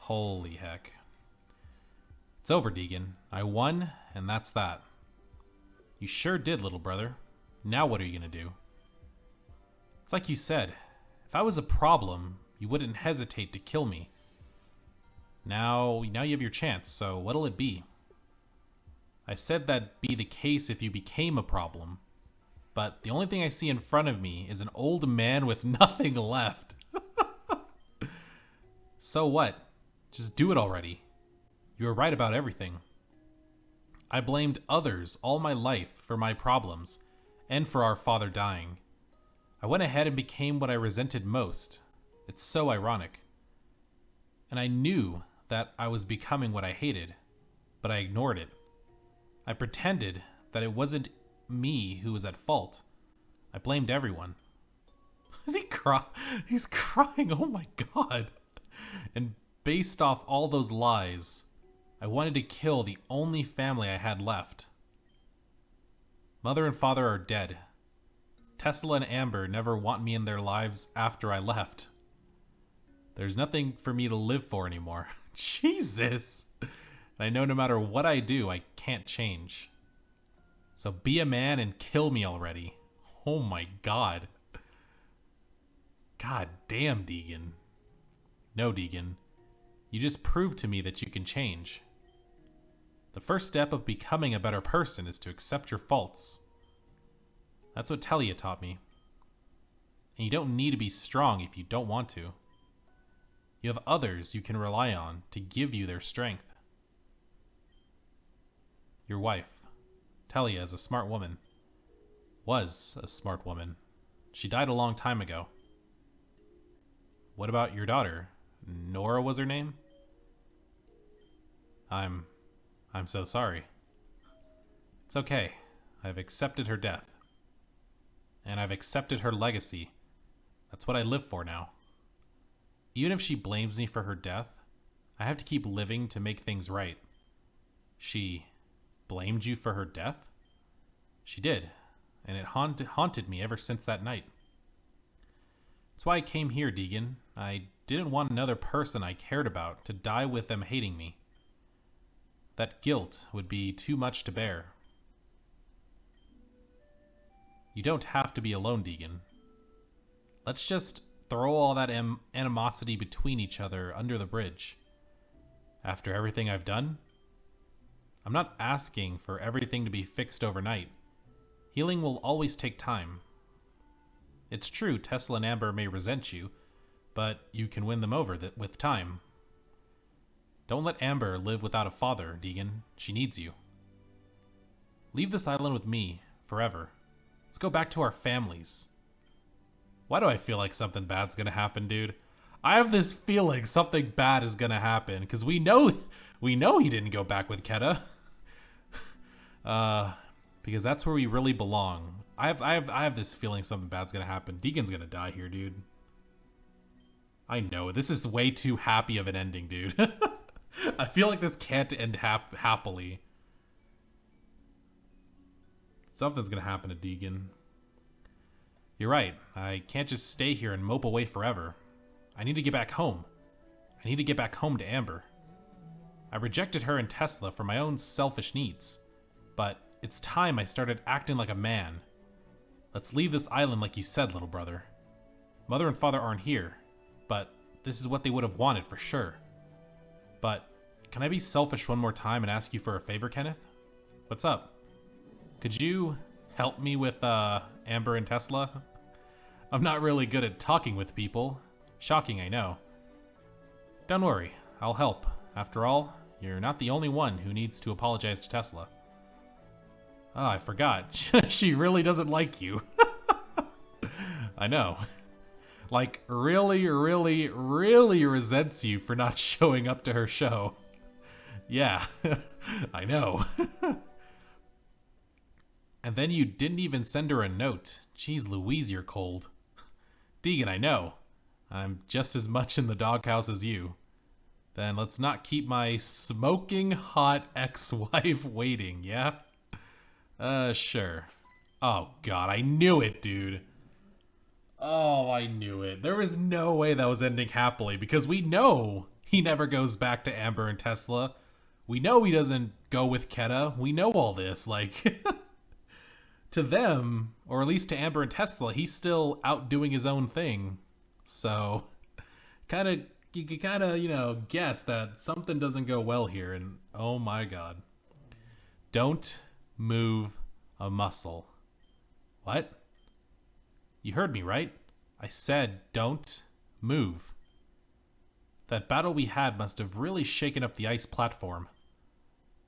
Holy heck. It's over, Deegan. I won, and that's that. You sure did, little brother. Now what are you gonna do? It's like you said. If I was a problem, you wouldn't hesitate to kill me. Now you have your chance, so what'll it be? I said that'd be the case if you became a problem. But the only thing I see in front of me is an old man with nothing left. So what? Just do it already. You were right about everything. I blamed others all my life for my problems and for our father dying. I went ahead and became what I resented most. It's so ironic. And I knew that I was becoming what I hated, but I ignored it. I pretended that it wasn't me who was at fault. I blamed everyone. Is he crying? He's crying, oh my god. And based off all those lies, I wanted to kill the only family I had left. Mother and father are dead. Tesla and Amber never want me in their lives after I left. There's nothing for me to live for anymore. Jesus! And I know no matter what I do, I can't change. So be a man and kill me already. Oh my god. God damn, Deegan. No, Deegan. You just proved to me that you can change. The first step of becoming a better person is to accept your faults. That's what Telia taught me. And you don't need to be strong if you don't want to. You have others you can rely on to give you their strength. Your wife, Telia, is a smart woman. Was a smart woman. She died a long time ago. What about your daughter? Nora was her name? I'm so sorry. It's okay. I've accepted her death. And I've accepted her legacy. That's what I live for now. Even if she blames me for her death, I have to keep living to make things right. She blamed you for her death? She did, and it haunted me ever since that night. That's why I came here, Deegan. I didn't want another person I cared about to die with them hating me. That guilt would be too much to bear. You don't have to be alone, Deegan. Let's just throw all that animosity between each other under the bridge. After everything I've done, I'm not asking for everything to be fixed overnight. Healing will always take time. It's true Tesla and Amber may resent you, but you can win them over with time. Don't let Amber live without a father, Deegan. She needs you. Leave this island with me, forever. Let's go back to our families. Why do I feel like something bad's gonna happen, dude? I have this feeling something bad is gonna happen, because we know he didn't go back with Keta. Because that's where we really belong. I have this feeling something bad's gonna happen. Deegan's gonna die here, dude. I know, this is way too happy of an ending, dude. I feel like this can't end happily. Something's gonna happen to Deegan. You're right, I can't just stay here and mope away forever. I need to get back home. I need to get back home to Amber. I rejected her and Tesla for my own selfish needs. But it's time I started acting like a man. Let's leave this island like you said, little brother. Mother and father aren't here, but this is what they would have wanted for sure. But can I be selfish one more time and ask you for a favor, Kenneth? What's up? Could you help me with Amber and Tesla? I'm not really good at talking with people. Shocking, I know. Don't worry, I'll help. After all, you're not the only one who needs to apologize to Tesla. Oh, I forgot. She really doesn't like you. I know. Like, really, really, really resents you for not showing up to her show. Yeah, I know. And then you didn't even send her a note. Jeez Louise, you're cold. Deegan, I know. I'm just as much in the doghouse as you. Then let's not keep my smoking hot ex-wife waiting, yeah? Sure. Oh god, I knew it, dude. Oh, I knew it. There was no way that was ending happily, because we know He never goes back to Amber and Tesla. We know he doesn't go with Keta. We know all this. Like, to them, or at least to Amber and Tesla, he's still out doing his own thing. So, you can kind of, guess that something doesn't go well here. And oh my god. Don't move a muscle. What? You heard me, right? I said don't move. That battle we had must have really shaken up the ice platform.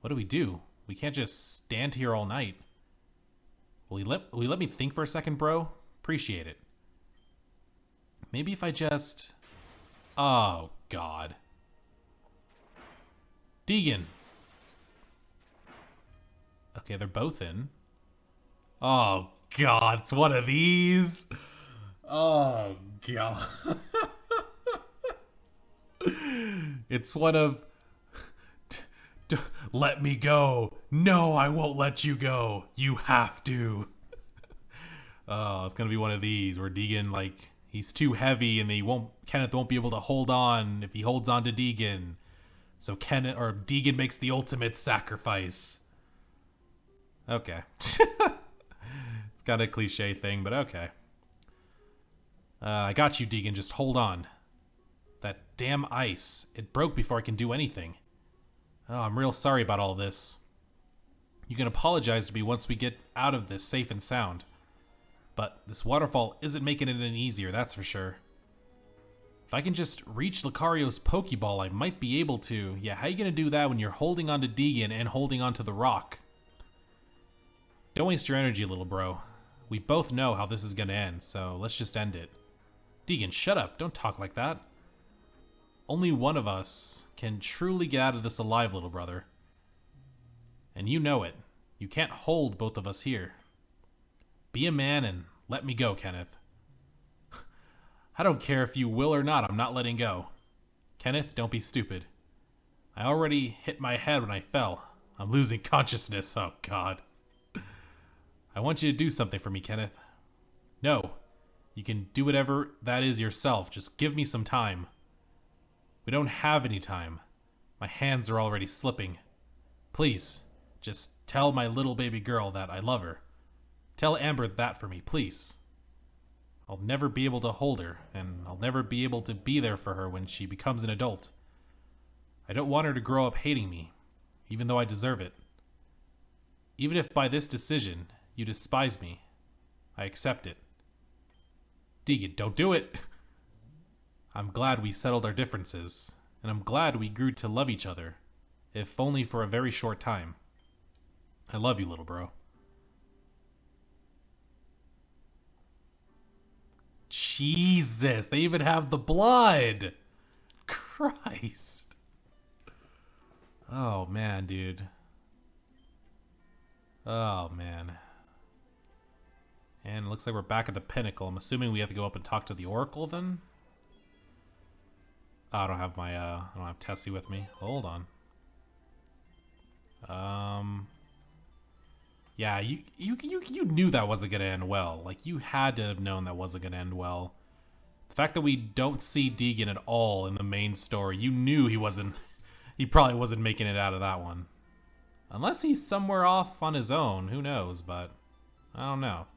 What do we do? We can't just stand here all night. Will you let me think for a second, bro? Appreciate it. Maybe if I just... Oh, God. Deegan. Okay, they're both in. Oh, God, it's one of these. Oh, God. It's one of... Let me go. No, I won't let you go. You have to. Oh, it's gonna be one of these where Deegan, like, he's too heavy and Kenneth won't be able to hold on if he holds on to Deegan. So Deegan makes the ultimate sacrifice. Okay. It's kind of a cliche thing, but okay. I got you, Deegan. Just hold on. That damn ice. It broke before I can do anything. Oh, I'm real sorry about all this. You can apologize to me once we get out of this safe and sound. But this waterfall isn't making it any easier, that's for sure. If I can just reach Lucario's Pokeball, I might be able to. Yeah, how you gonna do that when you're holding on to Deegan and holding on to the rock? Don't waste your energy, little bro. We both know how this is gonna end, so let's just end it. Deegan, shut up. Don't talk like that. Only one of us can truly get out of this alive, little brother. And you know it. You can't hold both of us here. Be a man and let me go, Kenneth. I don't care if you will or not, I'm not letting go. Kenneth, don't be stupid. I already hit my head when I fell. I'm losing consciousness, oh god. I want you to do something for me, Kenneth. No, you can do whatever that is yourself, just give me some time. We don't have any time. My hands are already slipping. Please, just tell my little baby girl that I love her. Tell Amber that for me, please. I'll never be able to hold her, and I'll never be able to be there for her when she becomes an adult. I don't want her to grow up hating me, even though I deserve it. Even if by this decision you despise me, I accept it. Deegan, don't do it! I'm glad we settled our differences, and I'm glad we grew to love each other, if only for a very short time. I love you, little bro. Jesus, they even have the blood! Christ. Oh, man, dude. Oh, man. And it looks like we're back at the pinnacle. I'm assuming we have to go up and talk to the Oracle, then? Oh, I don't have my, I don't have Tessie with me. Hold on. Yeah, you knew that wasn't gonna end well. Like, you had to have known that wasn't gonna end well. The fact that we don't see Deegan at all in the main story, you knew he probably wasn't making it out of that one. Unless he's somewhere off on his own, who knows, but I don't know.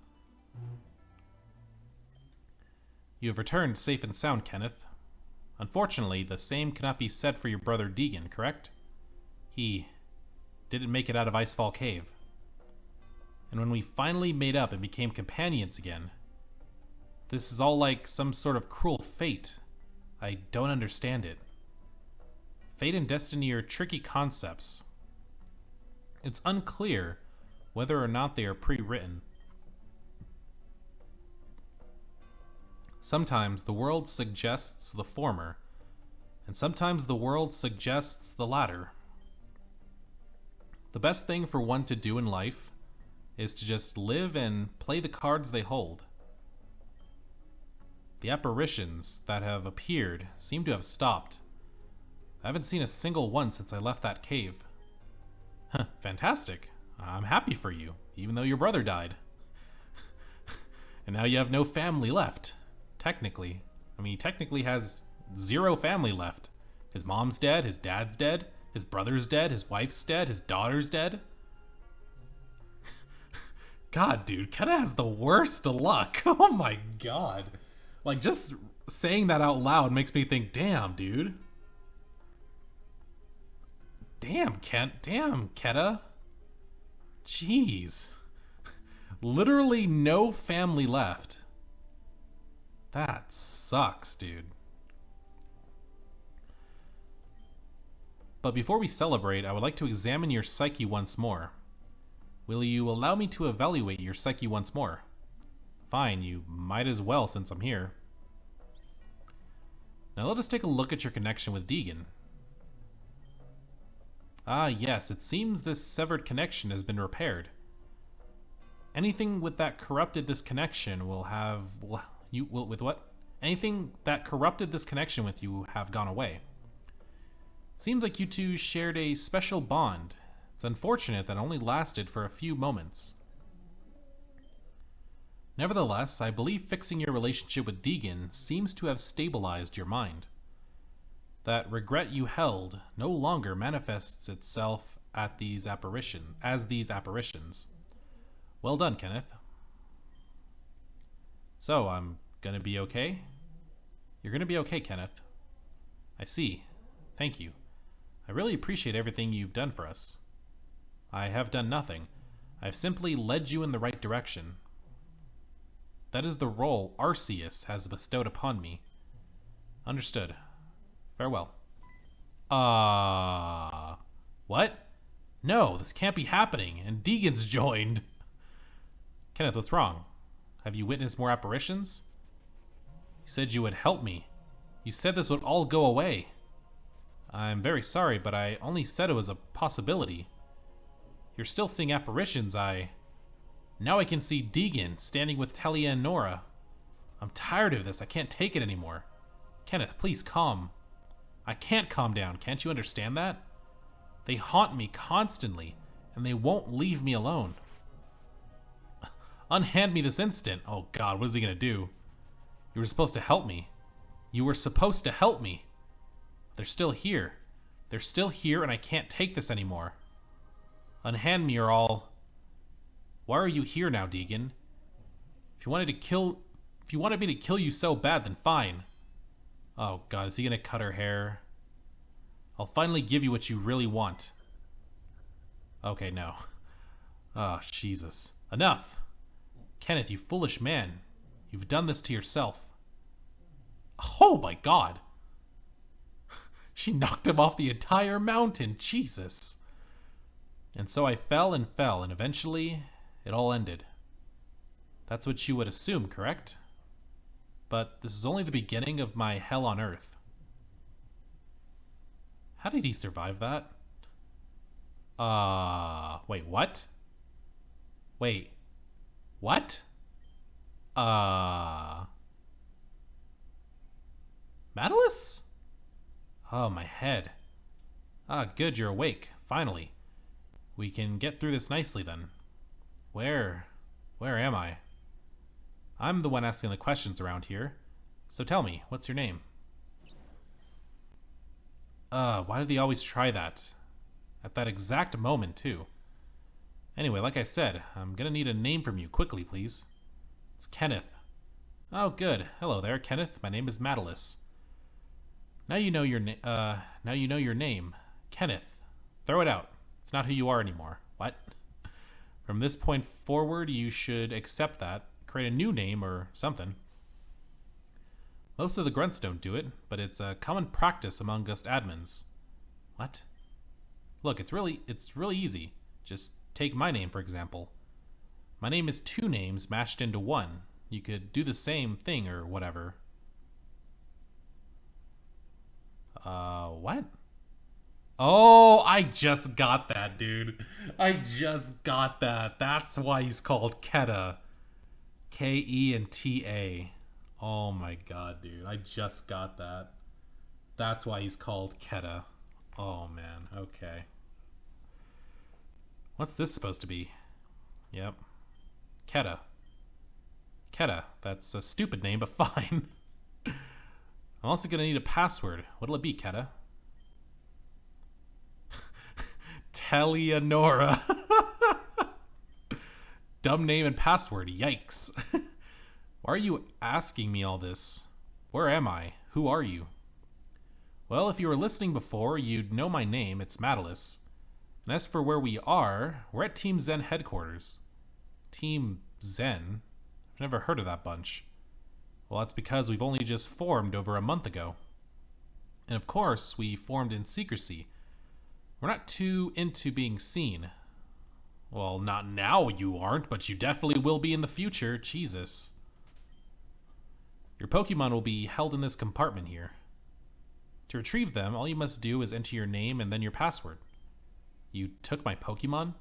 You have returned safe and sound, Kenneth. Unfortunately, the same cannot be said for your brother Deegan, correct? He didn't make it out of Icefall Cave. And when we finally made up and became companions again, this is all like some sort of cruel fate. I don't understand it. Fate and destiny are tricky concepts. It's unclear whether or not they are pre-written. Sometimes the world suggests the former, and sometimes the world suggests the latter. The best thing for one to do in life is to just live and play the cards they hold. The apparitions that have appeared seem to have stopped. I haven't seen a single one since I left that cave. Fantastic. I'm happy for you, even though your brother died. And now you have no family left. Technically. I mean, he technically has 0 family left. His mom's dead, his dad's dead, his brother's dead, his wife's dead, his daughter's dead. God, dude, Keta has the worst luck. Oh my god. Like, just saying that out loud makes me think, damn, dude. Damn, Keta. Jeez. Literally no family left. That sucks, dude. But before we celebrate, I would like to examine your psyche once more. Will you allow me to evaluate your psyche once more? Fine, you might as well since I'm here. Now let us take a look at your connection with Deegan. Ah yes, it seems this severed connection has been repaired. Anything with that corrupted this connection will have... with what? Anything that corrupted this connection with you have gone away. Seems like you two shared a special bond. It's unfortunate that only lasted for a few moments. Nevertheless, I believe fixing your relationship with Deegan seems to have stabilized your mind. That regret you held no longer manifests itself as these apparitions. Well done, Kenneth. So, I'm gonna be okay? You're gonna be okay, Kenneth. I see. Thank you. I really appreciate everything you've done for us. I have done nothing. I've simply led you in the right direction. That is the role Arceus has bestowed upon me. Understood. Farewell. What? No, this can't be happening, and Deegan's joined. Kenneth, what's wrong? Have you witnessed more apparitions? You said you would help me. You said this would all go away. I'm very sorry, but I only said it was a possibility. You're still seeing apparitions, Now I can see Deegan standing with Talia and Nora. I'm tired of this. I can't take it anymore. Kenneth, please calm. I can't calm down. Can't you understand that? They haunt me constantly, and they won't leave me alone. Unhand me this instant. Oh god, what is he gonna do? You were supposed to help me. You were supposed to help me. They're still here. They're still here, and I can't take this anymore. Unhand me or I'll... Why are you here now, Deegan? If you wanted me to kill you so bad, then fine. Oh god, is he gonna cut her hair? I'll finally give you what you really want. Okay, no. Oh, Jesus. Enough! Kenneth, you foolish man. You've done this to yourself. Oh my god! She knocked him off the entire mountain, Jesus! And so I fell, and eventually it all ended. That's what you would assume, correct? But this is only the beginning of my hell on earth. How did he survive that? Wait, what? Wait, what? Madalis? Oh, my head. Ah, good, you're awake, finally. We can get through this nicely then. Where am I? I'm the one asking the questions around here. So tell me, what's your name? Why do they always try that? At that exact moment, too. Anyway, like I said, I'm gonna need a name from you quickly, please. It's Kenneth. Oh, good. Hello there, Kenneth. My name is Madalis. Now you know your name. Kenneth. Throw it out. It's not who you are anymore. What? From this point forward, you should accept that. Create a new name or something. Most of the grunts don't do it, but it's a common practice among us admins. What? Look, it's really easy. Just take my name, for example. My name is two names mashed into one. You could do the same thing or whatever. What? Oh, I just got that, dude. I just got that. That's why he's called Keta. K-E-N-T-A. Oh my god, dude. I just got that. That's why he's called Keta. Oh man, okay. What's this supposed to be? Yep. Keta. Keta. That's a stupid name, but fine. I'm also gonna need a password. What'll it be, Keta? Teleonora. Dumb name and password. Yikes. Why are you asking me all this? Where am I? Who are you? Well, if you were listening before, you'd know my name. It's Matalis. And as for where we are, we're at Team Zen headquarters. Team Zen? I've never heard of that bunch. Well, that's because we've only just formed over a month ago. And of course, we formed in secrecy. We're not too into being seen. Well, not now you aren't, but you definitely will be in the future. Jesus. Your Pokemon will be held in this compartment here. To retrieve them, all you must do is enter your name and then your password. You took my Pokemon?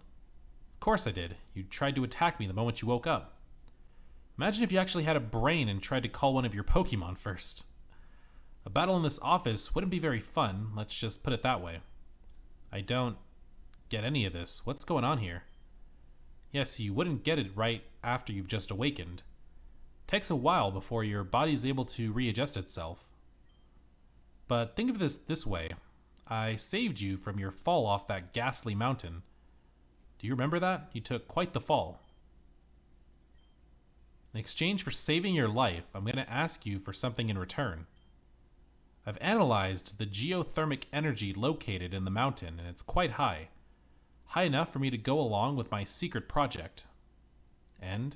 Of course I did. You tried to attack me the moment you woke up. Imagine if you actually had a brain and tried to call one of your Pokemon first. A battle in this office wouldn't be very fun, let's just put it that way. I don't get any of this. What's going on here? Yes, you wouldn't get it right after you've just awakened. It takes a while before your body's able to readjust itself. But think of this way. I saved you from your fall off that ghastly mountain. Do you remember that? You took quite the fall. In exchange for saving your life, I'm going to ask you for something in return. I've analyzed the geothermic energy located in the mountain, and it's quite high. High enough for me to go along with my secret project. And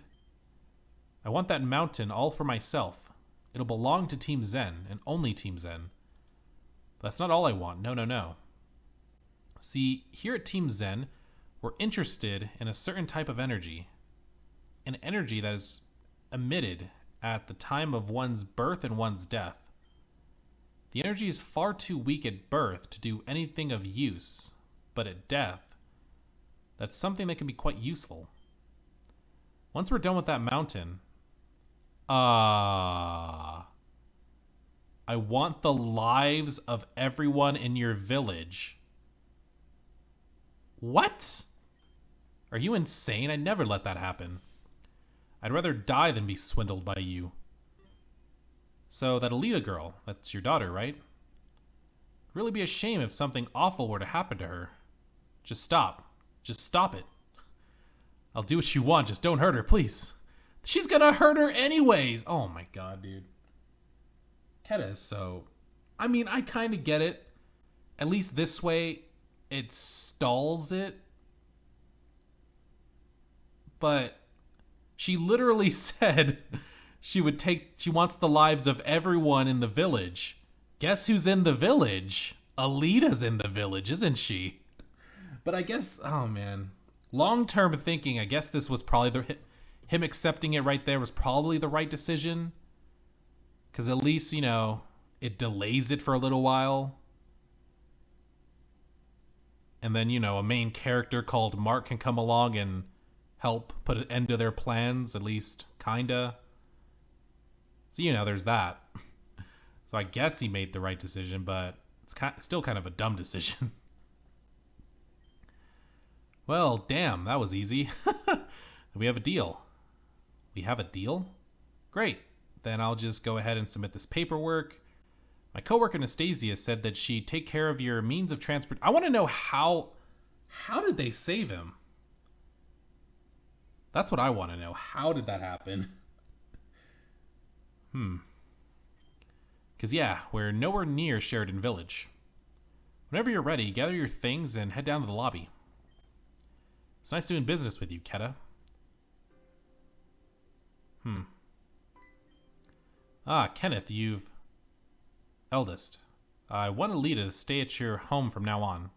I want that mountain all for myself. It'll belong to Team Zen, and only Team Zen. But that's not all I want. No, no, no. See, here at Team Zen, we're interested in a certain type of energy. An energy that is emitted at the time of one's birth and one's death. The energy is far too weak at birth to do anything of use, but at death, that's something that can be quite useful. Once we're done with that mountain, I want the lives of everyone in your village. What? Are you insane? I'd never let that happen. I'd rather die than be swindled by you. So that Alita girl, that's your daughter, right? It'd really be a shame if something awful were to happen to her. Just stop. Just stop it. I'll do what you want, just don't hurt her, please. She's gonna hurt her anyways! Oh my god, dude. Keta is so... I mean, I kind of get it. At least this way, it stalls it. But she literally said she wants the lives of everyone in the village. Guess who's in the village? Alita's in the village, isn't she? But I guess, oh man. Long-term thinking, I guess this was probably him accepting it right there was probably the right decision. Because at least, you know, it delays it for a little while. And then, you know, a main character called Mark can come along and help put an end to their plans, at least, kinda. So, you know, there's that. So I guess he made the right decision, but it's still kind of a dumb decision. Well, damn, that was easy. We have a deal. We have a deal? Great. Then I'll just go ahead and submit this paperwork. My coworker Anastasia said that she'd take care of your means of transport. I want to know how did they save him? That's what I want to know. How did that happen? Because yeah, we're nowhere near Sheridan Village. Whenever you're ready, gather your things and head down to the lobby. It's nice doing business with you, Keta. Kenneth, you've... Eldest. I want Alita to stay at your home from now on.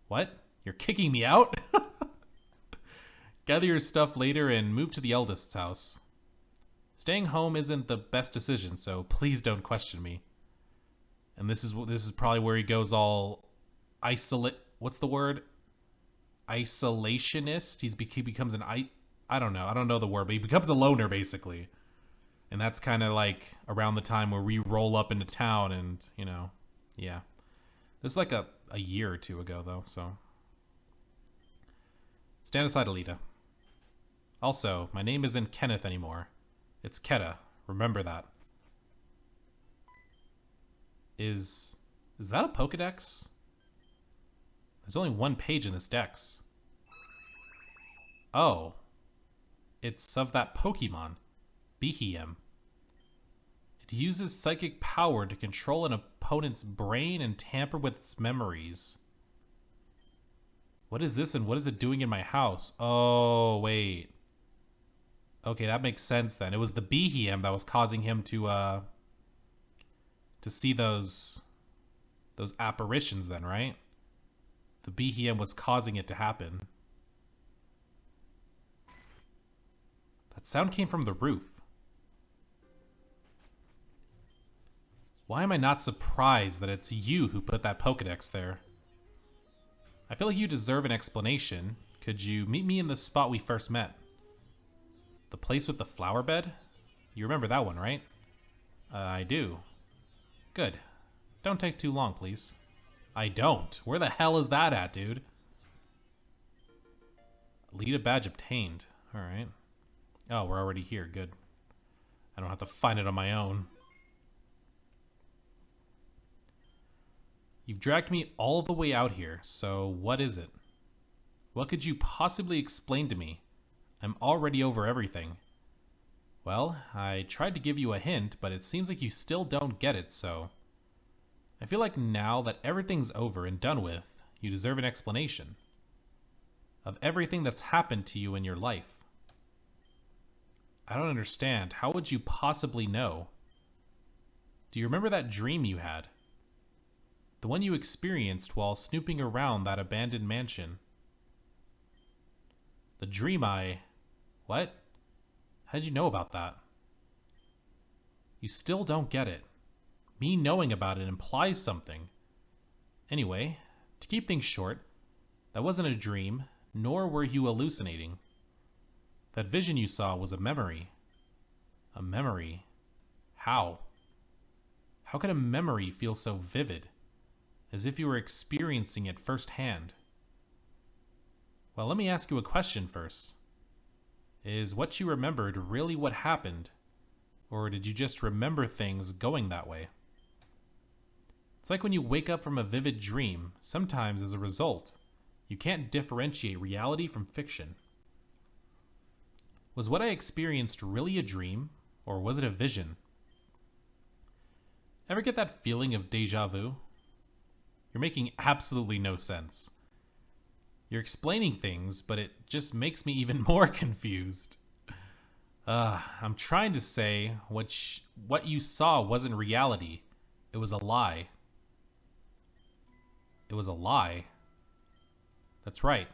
What? You're kicking me out? Gather your stuff later and move to the eldest's house. Staying home isn't the best decision, so please don't question me. And this is probably where he goes all what's the word? Isolationist. He becomes I don't know the word, but he becomes a loner basically. And that's kind of like around the time where we roll up into town and, you know, yeah. This is like a year or two ago though, so. Stand aside, Alita. Also, my name isn't Kenneth anymore. It's Keta. Remember that. Is that a Pokedex? There's only one page in this dex. Oh. It's of that Pokemon, Behem. It uses psychic power to control an opponent's brain and tamper with its memories. What is this and what is it doing in my house? Oh, wait. Okay, that makes sense then. It was the Behem that was causing him to see those apparitions then, right? The Behem was causing it to happen. That sound came from the roof. Why am I not surprised that it's you who put that Pokedex there? I feel like you deserve an explanation. Could you meet me in the spot we first met? The place with the flower bed? You remember that one, right? I do. Good. Don't take too long, please. I don't. Where the hell is that at, dude? Leader badge obtained. Alright. Oh, we're already here. Good. I don't have to find it on my own. You've dragged me all the way out here, so what is it? What could you possibly explain to me? I'm already over everything. Well, I tried to give you a hint, but it seems like you still don't get it, so... I feel like now that everything's over and done with, you deserve an explanation. Of everything that's happened to you in your life. I don't understand. How would you possibly know? Do you remember that dream you had? The one you experienced while snooping around that abandoned mansion. The dream What? How did you know about that? You still don't get it. Me knowing about it implies something. Anyway, to keep things short, that wasn't a dream, nor were you hallucinating. That vision you saw was a memory. A memory? How? How could a memory feel so vivid? As if you were experiencing it firsthand. Well, let me ask you a question first. Is what you remembered really what happened? Or did you just remember things going that way? It's like when you wake up from a vivid dream, sometimes as a result, you can't differentiate reality from fiction. Was what I experienced really a dream, or was it a vision? Ever get that feeling of déjà vu? You're making absolutely no sense. You're explaining things, but it just makes me even more confused. I'm trying to say what you saw wasn't reality. It was a lie. It was a lie. That's right.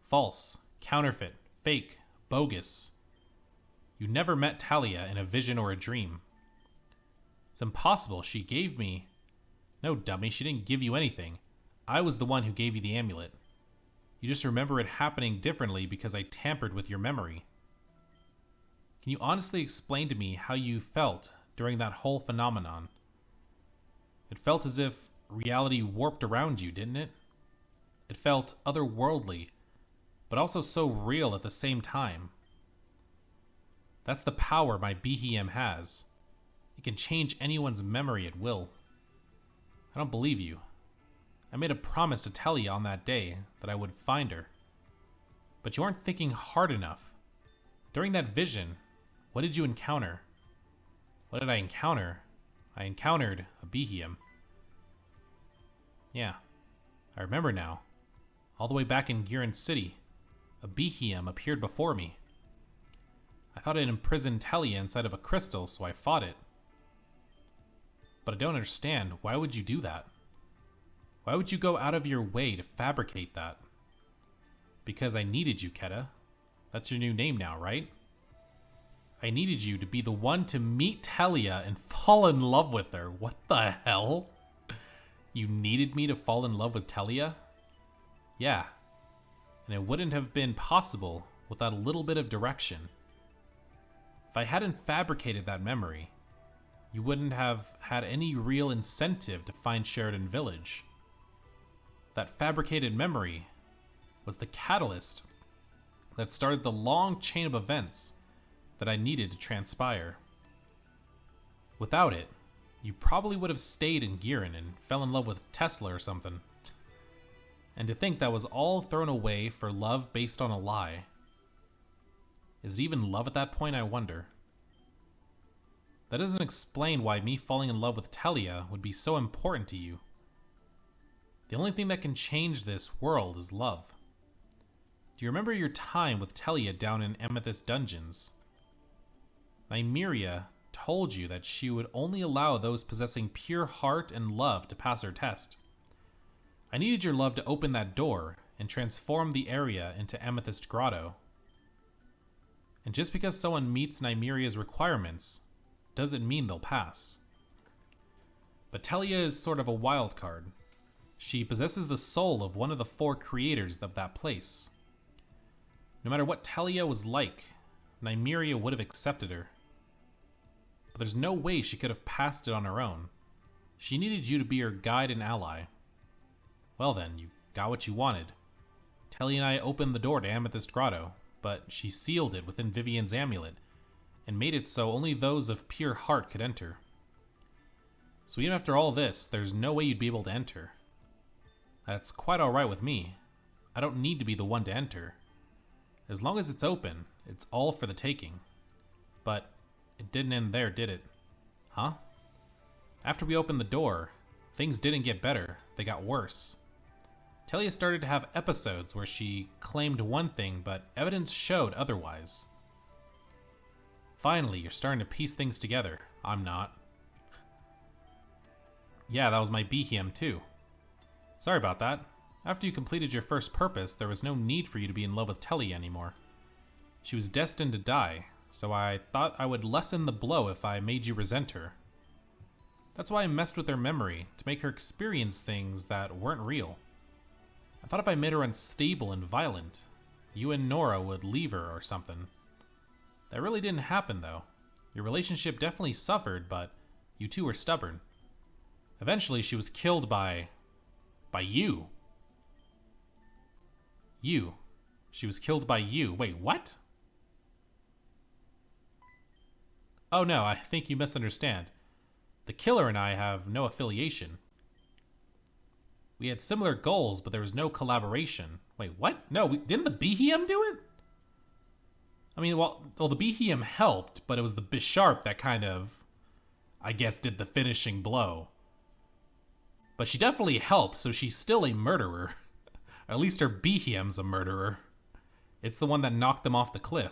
False, counterfeit, fake, bogus. You never met Talia in a vision or a dream. It's impossible. She gave me... No, dummy, she didn't give you anything. I was the one who gave you the amulet. You just remember it happening differently because I tampered with your memory. Can you honestly explain to me how you felt during that whole phenomenon? It felt as if reality warped around you, didn't it? It felt otherworldly, but also so real at the same time. That's the power my Behem has. It can change anyone's memory at will. I don't believe you. I made a promise to Talia on that day that I would find her. But you aren't thinking hard enough. During that vision, what did you encounter? What did I encounter? I encountered a Behem. Yeah, I remember now. All the way back in Giran City, a Behem appeared before me. I thought it imprisoned Talia inside of a crystal, so I fought it. But I don't understand. Why would you do that? Why would you go out of your way to fabricate that? Because I needed you, Keta. That's your new name now, right? I needed you to be the one to meet Talia and fall in love with her. What the hell? You needed me to fall in love with Talia? Yeah. And it wouldn't have been possible without a little bit of direction. If I hadn't fabricated that memory, you wouldn't have had any real incentive to find Sheridan Village. That fabricated memory was the catalyst that started the long chain of events that I needed to transpire. Without it, you probably would have stayed in Giran and fell in love with Tesla or something. And to think that was all thrown away for love based on a lie. Is it even love at that point, I wonder? That doesn't explain why me falling in love with Telia would be so important to you. The only thing that can change this world is love. Do you remember your time with Telia down in Amethyst Dungeons? Nymeria told you that she would only allow those possessing pure heart and love to pass her test. I needed your love to open that door and transform the area into Amethyst Grotto. And just because someone meets Nymeria's requirements doesn't mean they'll pass. But Telia is sort of a wild card. She possesses the soul of one of the 4 creators of that place. No matter what Telia was like, Nymeria would have accepted her. But there's no way she could have passed it on her own. She needed you to be her guide and ally. Well then, you got what you wanted. Telia and I opened the door to Amethyst Grotto, but she sealed it within Vivian's amulet, and made it so only those of pure heart could enter. So even after all this, there's no way you'd be able to enter. That's quite alright with me. I don't need to be the one to enter. As long as it's open, it's all for the taking. But it didn't end there, did it? Huh? After we opened the door, things didn't get better, they got worse. Telia started to have episodes where she claimed one thing, but evidence showed otherwise. Finally, you're starting to piece things together. I'm not. Yeah, that was my Behem too. Sorry about that. After you completed your first purpose, there was no need for you to be in love with Telia anymore. She was destined to die, so I thought I would lessen the blow if I made you resent her. That's why I messed with her memory, to make her experience things that weren't real. I thought if I made her unstable and violent, you and Nora would leave her or something. That really didn't happen, though. Your relationship definitely suffered, but you two were stubborn. Eventually, she was killed by you. You. She was killed by you. Wait, what? Oh no, I think you misunderstand. The killer and I have no affiliation. We had similar goals, but there was no collaboration. Wait, what? No, didn't the Behem do it? I mean, well, the Behem helped, but it was the Bisharp that kind of, I guess, did the finishing blow. But she definitely helped, so she's still a murderer. At least her Behem's a murderer. It's the one that knocked them off the cliff.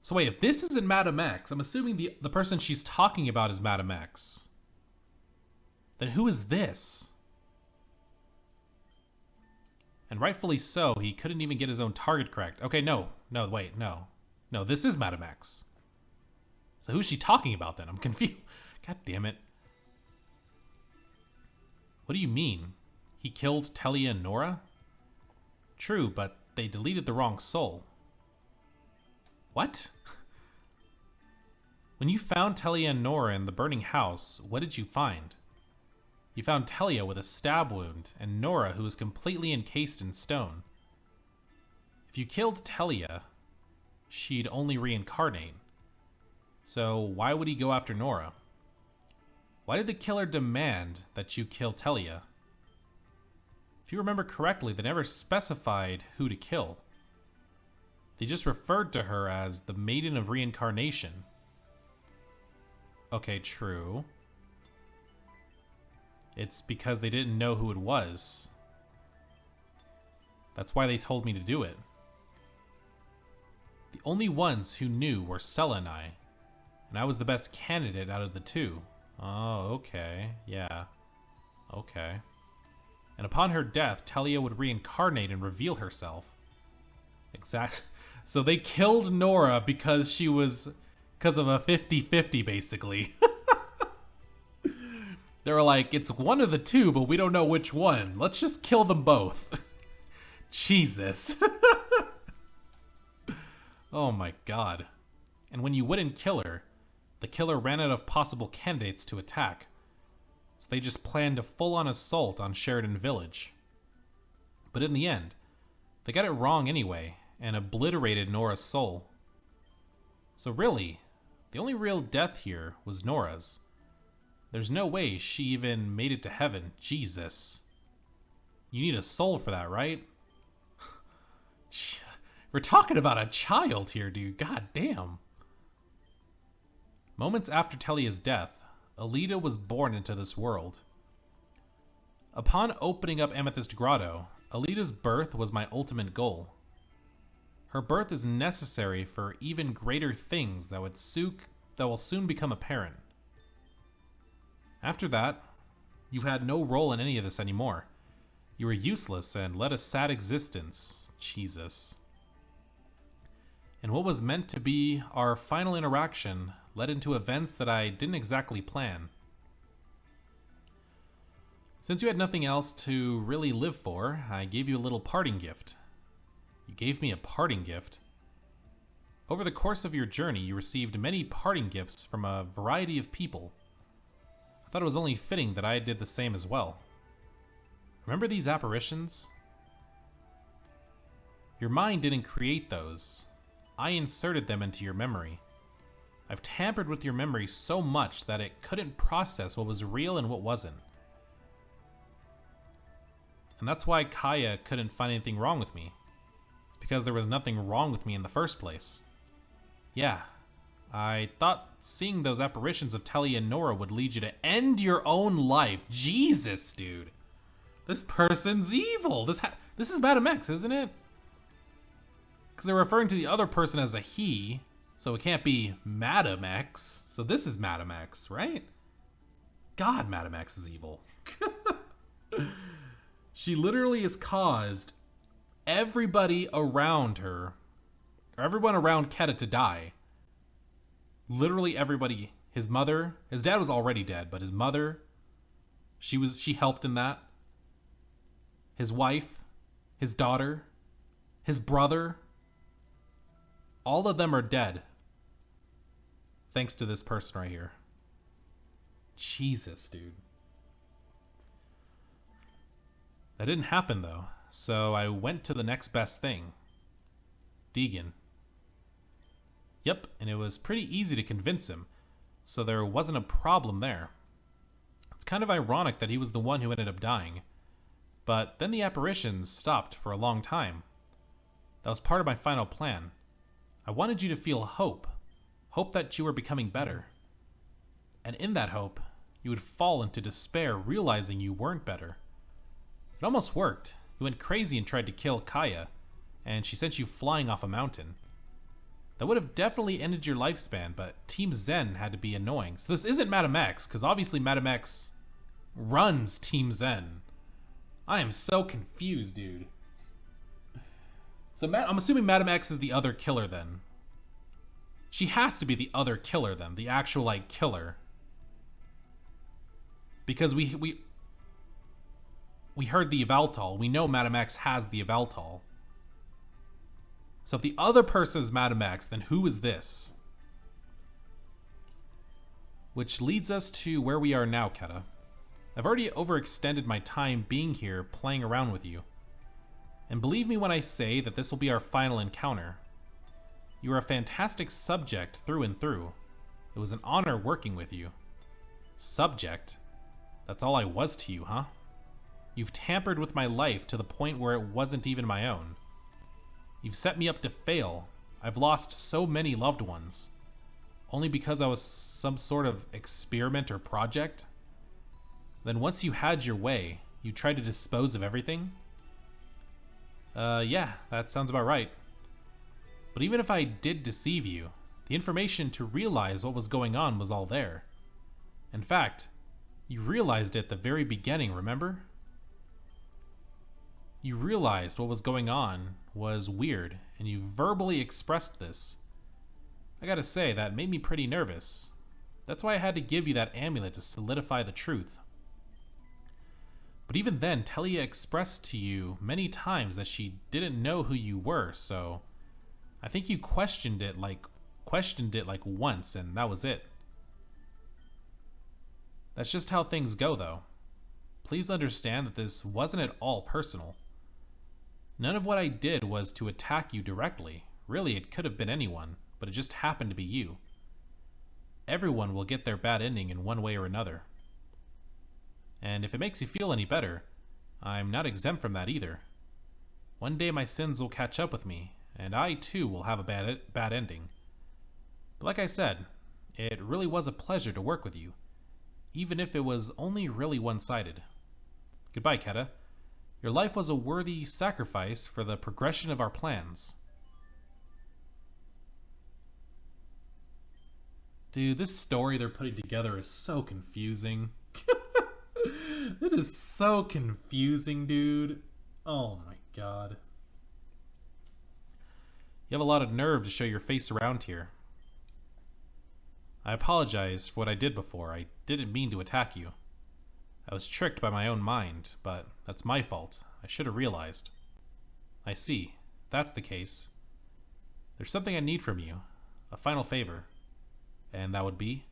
So wait, if this isn't Madame X, I'm assuming the person she's talking about is Madame X. Then who is this? And rightfully so, he couldn't even get his own target correct. Okay, no, wait, no. No, this is Madame X. So who's she talking about then? I'm confused. God damn it. What do you mean? He killed Telia and Nora? True, but they deleted the wrong soul. What? When you found Telia and Nora in the burning house, what did you find? You found Telia with a stab wound, and Nora who was completely encased in stone. If you killed Telia, she'd only reincarnate. So why would he go after Nora? Why did the killer demand that you kill Telia? If you remember correctly, they never specified who to kill. They just referred to her as the Maiden of Reincarnation. Okay, true. It's because they didn't know who it was. That's why they told me to do it. The only ones who knew were Sella and I was the best candidate out of the two. Oh, okay. Yeah. Okay. And upon her death, Telia would reincarnate and reveal herself. Exact. So they killed Nora because of a 50-50, basically. They were like, it's one of the two, but we don't know which one. Let's just kill them both. Jesus. Oh my god. And when you wouldn't kill her, the killer ran out of possible candidates to attack. So they just planned a full-on assault on Sheridan Village. But in the end, they got it wrong anyway, and obliterated Nora's soul. So really, the only real death here was Nora's. There's no way she even made it to heaven. Jesus. You need a soul for that, right? We're talking about a child here, dude. God damn. Moments after Telia's death, Alita was born into this world. Upon opening up Amethyst Grotto, Alita's birth was my ultimate goal. Her birth is necessary for even greater things that will soon become apparent. After that, you had no role in any of this anymore. You were useless and led a sad existence. Jesus. And what was meant to be our final interaction led into events that I didn't exactly plan. Since you had nothing else to really live for, I gave you a little parting gift. You gave me a parting gift? Over the course of your journey, you received many parting gifts from a variety of people. I thought it was only fitting that I did the same as well. Remember these apparitions? Your mind didn't create those. I inserted them into your memory. I've tampered with your memory so much that it couldn't process what was real and what wasn't. And that's why Kaya couldn't find anything wrong with me. It's because there was nothing wrong with me in the first place. Yeah, I thought seeing those apparitions of Telly and Nora would lead you to end your own life. Jesus, dude. This person's evil. This is Madam X, isn't it? Because they're referring to the other person as a he, so it can't be Madam X. So this is Madam X, right? God, Madam X is evil. She literally has caused everybody around her, or everyone around Keta to die. Literally everybody. His mother, his dad was already dead, but his mother, she helped in that. His wife, his daughter, his brother, all of them are dead. Thanks to this person right here. Jesus, dude. That didn't happen though, so I went to the next best thing. Deegan. Yep, and it was pretty easy to convince him, so there wasn't a problem there. It's kind of ironic that he was the one who ended up dying, but then the apparitions stopped for a long time. That was part of my final plan. I wanted you to feel hope that you were becoming better. And in that hope, you would fall into despair realizing you weren't better. It almost worked. You went crazy and tried to kill Kaya, and she sent you flying off a mountain. That would have definitely ended your lifespan, but Team Zen had to be annoying. So this isn't Madam X, because obviously Madam X runs Team Zen. I am so confused, dude. So I'm assuming Madam X is the other killer then. She has to be the other killer then, the actual, like, killer. Because we heard the Evaltol. We know Madam X has the Evaltol. So if the other person is Madam X, then who is this? Which leads us to where we are now, Keta. I've already overextended my time being here playing around with you. And believe me when I say that this will be our final encounter. You are a fantastic subject through and through. It was an honor working with you. Subject? That's all I was to you, huh? You've tampered with my life to the point where it wasn't even my own. You've set me up to fail. I've lost so many loved ones. Only because I was some sort of experiment or project? Then once you had your way, you tried to dispose of everything? Yeah, that sounds about right. But even if I did deceive you, the information to realize what was going on was all there. In fact, you realized it at the very beginning, remember? You realized what was going on was weird, and you verbally expressed this. I gotta say, that made me pretty nervous. That's why I had to give you that amulet to solidify the truth. But even then, Telia expressed to you many times that she didn't know who you were, so I think you questioned it like once, and that was it. That's just how things go, though. Please understand that this wasn't at all personal. None of what I did was to attack you directly. Really, it could have been anyone, but it just happened to be you. Everyone will get their bad ending in one way or another. And if it makes you feel any better, I'm not exempt from that either. One day my sins will catch up with me, and I too will have a bad ending. But like I said, it really was a pleasure to work with you, even if it was only really one-sided. Goodbye, Keta. Your life was a worthy sacrifice for the progression of our plans. Dude, this story they're putting together is so confusing. It is so confusing, dude. Oh my god. You have a lot of nerve to show your face around here. I apologize for what I did before. I didn't mean to attack you. I was tricked by my own mind, but that's my fault. I should have realized. I see. If that's the case. There's something I need from you. A final favor. And that would be?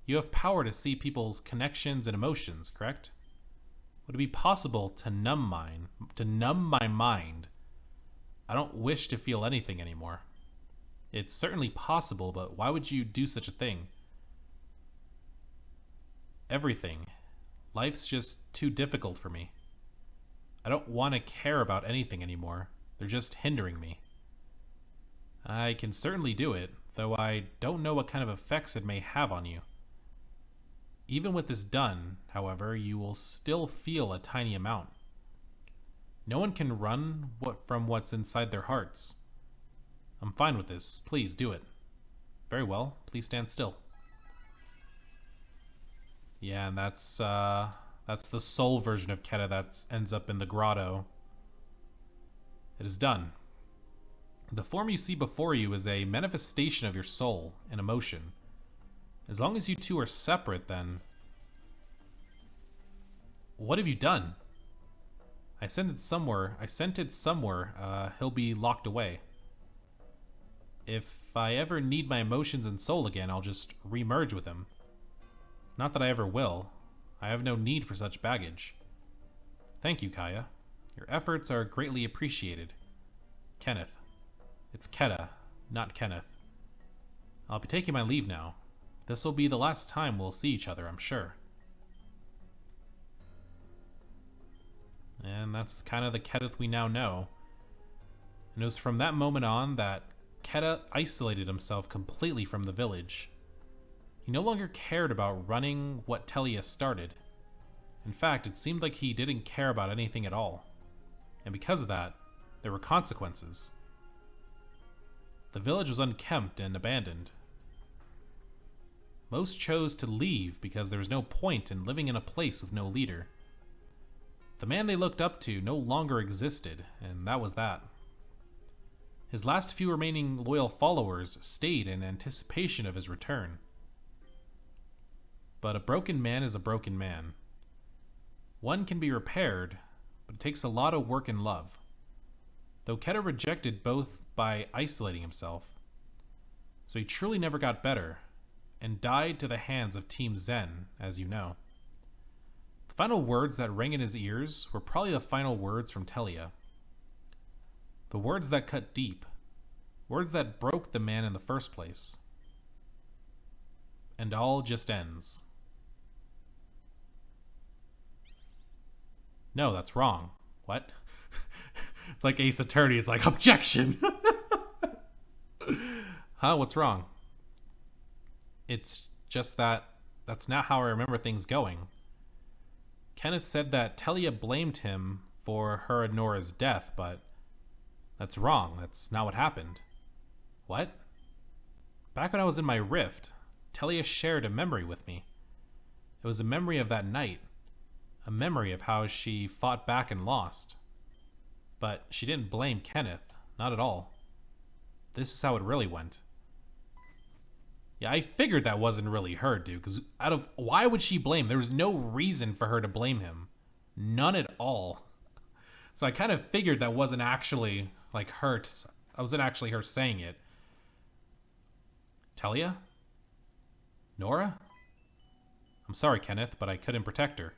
You have power to see people's connections and emotions, correct? Would it be possible to numb my mind? I don't wish to feel anything anymore. It's certainly possible, but why would you do such a thing? Everything. Life's just too difficult for me. I don't want to care about anything anymore. They're just hindering me. I can certainly do it, though I don't know what kind of effects it may have on you. Even with this done, however, you will still feel a tiny amount. No one can run from what's inside their hearts. I'm fine with this. Please do it. Very well. Please stand still. Yeah, and that's the soul version of Keta that ends up in the grotto. It is done. The form you see before you is a manifestation of your soul and emotion. As long as you two are separate, then... What have you done? I sent it somewhere. He'll be locked away. If I ever need my emotions and soul again, I'll just re-merge with him. Not that I ever will. I have no need for such baggage. Thank you, Kaya. Your efforts are greatly appreciated. Kenneth. It's Keta, not Kenneth. I'll be taking my leave now. This will be the last time we'll see each other, I'm sure. And that's kind of the Kenneth we now know. And it was from that moment on that Keta isolated himself completely from the village. He no longer cared about running what Telia started. In fact, it seemed like he didn't care about anything at all. And because of that, there were consequences. The village was unkempt and abandoned. Most chose to leave because there was no point in living in a place with no leader. The man they looked up to no longer existed, and that was that. His last few remaining loyal followers stayed in anticipation of his return. But a broken man is a broken man. One can be repaired, but it takes a lot of work and love. Though Keta rejected both by isolating himself, so he truly never got better, and died to the hands of Team Zen, as you know. The final words that rang in his ears were probably the final words from Telia. The words that cut deep, words that broke the man in the first place. And all just ends. No, that's wrong. What? It's like Ace Attorney. It's like, objection! Huh? What's wrong? It's just that's not how I remember things going. Kenneth said that Telia blamed him for her and Nora's death, but that's wrong. That's not what happened. What? Back when I was in my rift, Telia shared a memory with me. It was a memory of that night. A memory of how she fought back and lost. But she didn't blame Kenneth. Not at all. This is how it really went. Yeah, I figured that wasn't really her, dude. Because why would she blame? There was no reason for her to blame him. None at all. So I kind of figured that wasn't actually like her. I wasn't actually her saying it. Telia? Nora? I'm sorry, Kenneth, but I couldn't protect her.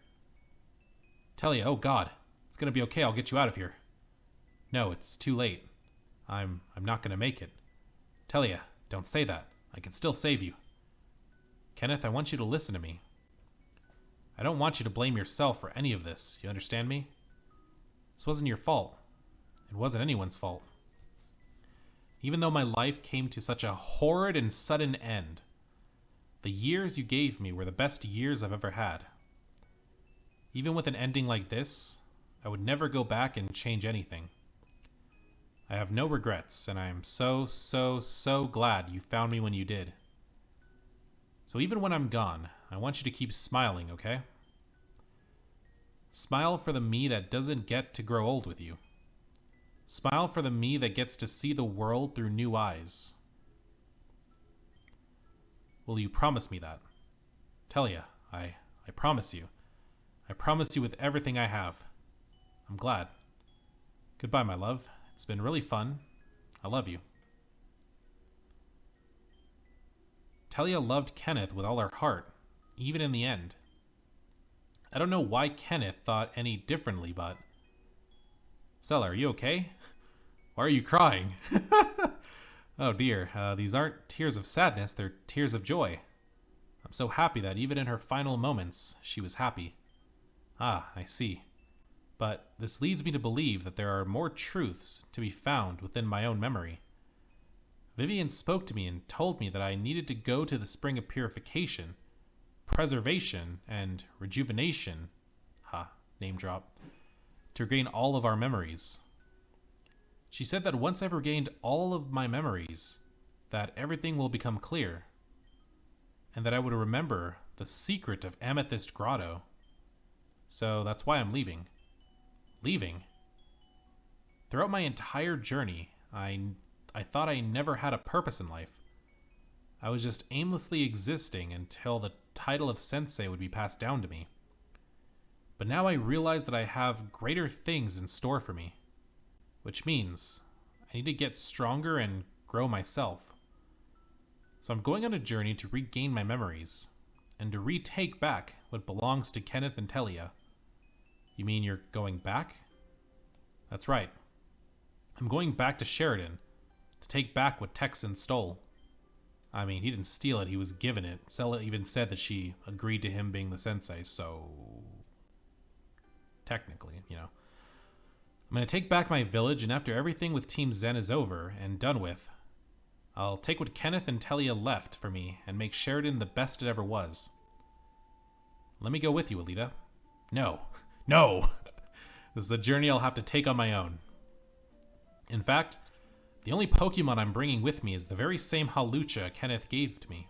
Telia, oh god. It's gonna be okay, I'll get you out of here. No, it's too late. I'm not gonna make it. Telia, don't say that. I can still save you. Kenneth, I want you to listen to me. I don't want you to blame yourself for any of this. You understand me? This wasn't your fault. It wasn't anyone's fault. Even though my life came to such a horrid and sudden end, the years you gave me were the best years I've ever had. Even with an ending like this, I would never go back and change anything. I have no regrets, and I am so, so, so glad you found me when you did. So even when I'm gone, I want you to keep smiling, okay? Smile for the me that doesn't get to grow old with you. Smile for the me that gets to see the world through new eyes. Will you promise me that? Telia, I promise you. I promise you with everything I have. I'm glad. Goodbye, my love. It's been really fun. I love you. Telia loved Kenneth with all her heart, even in the end. I don't know why Kenneth thought any differently, but... Stella, are you okay? Why are you crying? Oh dear, these aren't tears of sadness, they're tears of joy. I'm so happy that even in her final moments, she was happy. Ah, I see. But this leads me to believe that there are more truths to be found within my own memory. Vivian spoke to me and told me that I needed to go to the spring of purification, preservation, and rejuvenation, name drop, to regain all of our memories. She said that once I've regained all of my memories, that everything will become clear, and that I would remember the secret of Amethyst Grotto. So that's why I'm leaving. Leaving? Throughout my entire journey, I thought I never had a purpose in life. I was just aimlessly existing until the title of sensei would be passed down to me. But now I realize that I have greater things in store for me, which means I need to get stronger and grow myself. So I'm going on a journey to regain my memories, and to retake back what belongs to Kenneth and Telia. You mean you're going back? That's right. I'm going back to Sheridan to take back what Texan stole. I mean, he didn't steal it, he was given it. Sella even said that she agreed to him being the sensei, so... technically, you know. I'm going to take back my village, and after everything with Team Zen is over and done with, I'll take what Kenneth and Telia left for me and make Sheridan the best it ever was. Let me go with you, Alita. No. No! This is a journey I'll have to take on my own. In fact, the only Pokemon I'm bringing with me is the very same Halucha Kenneth gave to me.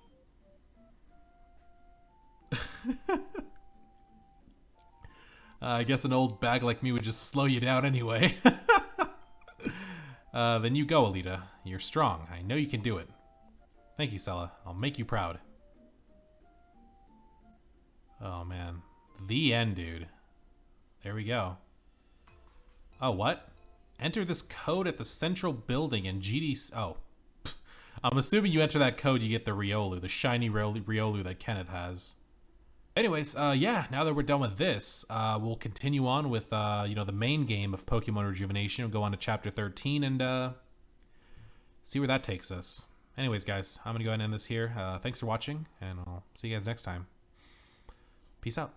I guess an old bag like me would just slow you down anyway. Then you go, Alita. You're strong. I know you can do it. Thank you, Sella. I'll make you proud. Oh, man. The end, dude. There we go. Oh, what? Enter this code at the central building in GD... Oh. I'm assuming you enter that code, you get the Riolu, the shiny Riolu that Kenneth has. Anyways, yeah, now that we're done with this, we'll continue on with, the main game of Pokemon Rejuvenation. We'll go on to Chapter 13 and, see where that takes us. Anyways, guys, I'm going to go ahead and end this here. Thanks for watching, and I'll see you guys next time. Peace out.